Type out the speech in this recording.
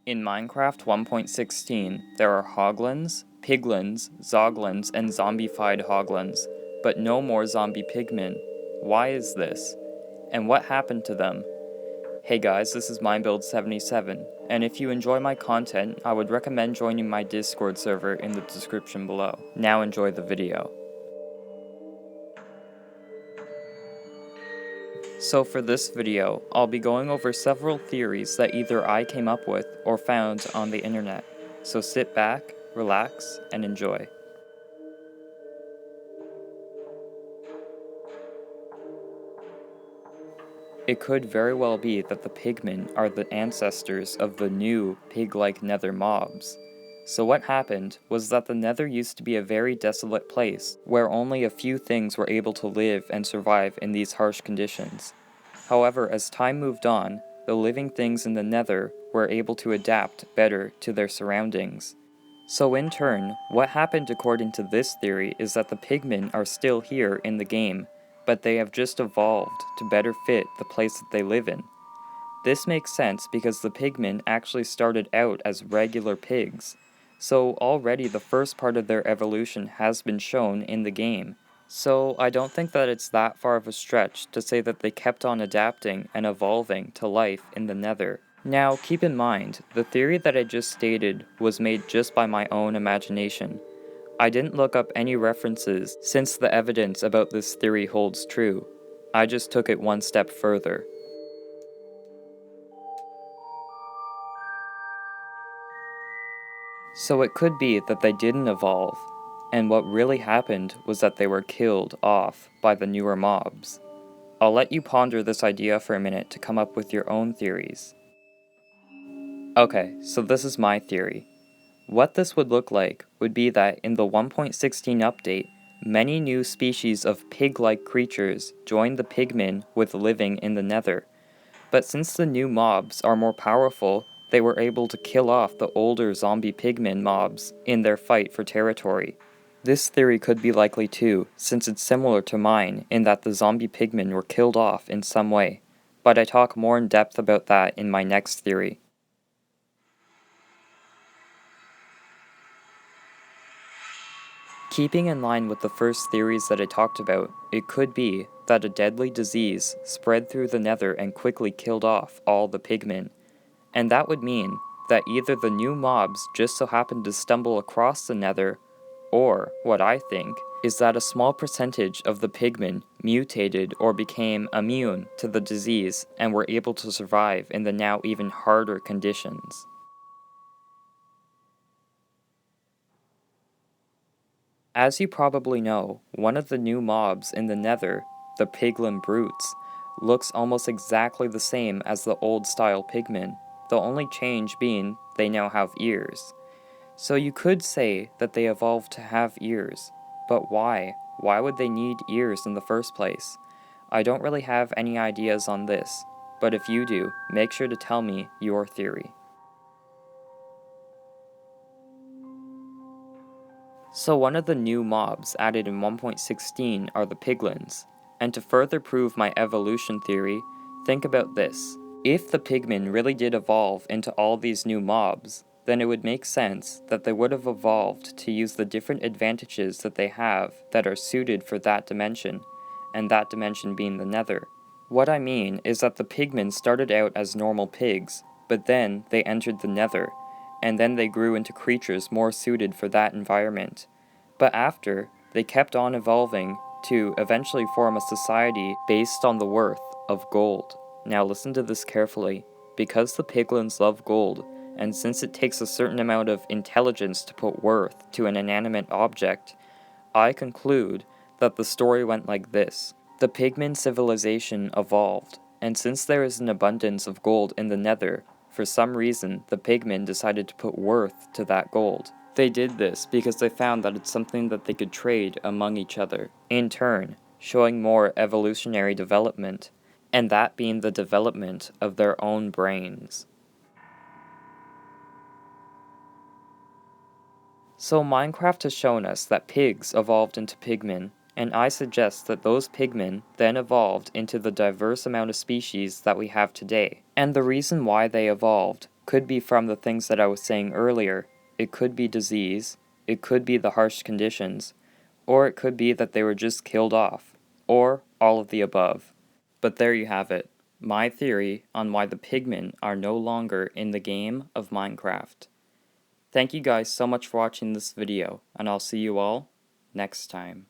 In Minecraft 1.16, there are hoglins, piglins, zoglins, and zombified hoglins, but no more zombie pigmen. Why is this? And what happened to them? Hey guys, this is MindBuild77, and if you enjoy my content, I would recommend joining my Discord server in the description below. Now enjoy the video. So for this video, I'll be going over several theories that either I came up with or found on the internet. So sit back, relax, and enjoy. It could very well be that the pigmen are the ancestors of the new pig-like nether mobs. So what happened was that the nether used to be a very desolate place where only a few things were able to live and survive in these harsh conditions. However, as time moved on, the living things in the nether were able to adapt better to their surroundings. So in turn, what happened according to this theory is that the pigmen are still here in the game, but they have just evolved to better fit the place that they live in. This makes sense because the pigmen actually started out as regular pigs, so already the first part of their evolution has been shown in the game. So I don't think that it's that far of a stretch to say that they kept on adapting and evolving to life in the nether. Now, keep in mind, the theory that I just stated was made just by my own imagination. I didn't look up any references since the evidence about this theory holds true. I just took it one step further. So it could be that they didn't evolve, and what really happened was that they were killed off by the newer mobs. I'll let you ponder this idea for a minute to come up with your own theories. Okay, so this is my theory. What this would look like would be that in the 1.16 update, many new species of pig-like creatures joined the pigmen with living in the nether. But since the new mobs are more powerful, they were able to kill off the older zombie pigmen mobs in their fight for territory. This theory could be likely too, since it's similar to mine in that the zombie pigmen were killed off in some way. But I talk more in depth about that in my next theory. Keeping in line with the first theories that I talked about, it could be that a deadly disease spread through the nether and quickly killed off all the pigmen. And that would mean that either the new mobs just so happened to stumble across the nether, or, what I think, is that a small percentage of the pigmen mutated or became immune to the disease and were able to survive in the now even harder conditions. As you probably know, one of the new mobs in the nether, the piglin brutes, looks almost exactly the same as the old-style pigmen, the only change being they now have ears. So you could say that they evolved to have ears, but why? Why would they need ears in the first place? I don't really have any ideas on this, but if you do, make sure to tell me your theory. So one of the new mobs added in 1.16 are the piglins, and to further prove my evolution theory, think about this. If the pigmen really did evolve into all these new mobs, then it would make sense that they would have evolved to use the different advantages that they have that are suited for that dimension, and that dimension being the nether. What I mean is that the pigmen started out as normal pigs, but then they entered the nether, and then they grew into creatures more suited for that environment. But after, they kept on evolving to eventually form a society based on the worth of gold. Now listen to this carefully. Because the piglins love gold, and since it takes a certain amount of intelligence to put worth to an inanimate object, I conclude that the story went like this. The pigmen civilization evolved, and since there is an abundance of gold in the nether, for some reason, the pigmen decided to put worth to that gold. They did this because they found that it's something that they could trade among each other, in turn, showing more evolutionary development, and that being the development of their own brains. So Minecraft has shown us that pigs evolved into pigmen, and I suggest that those pigmen then evolved into the diverse amount of species that we have today. And the reason why they evolved Could be from the things that I was saying earlier. It could be disease, it could be the harsh conditions, or it could be that they were just killed off, or all of the above. But there you have it, my theory on why the pigmen are no longer in the game of Minecraft. Thank you guys so much for watching this video, and I'll see you all next time.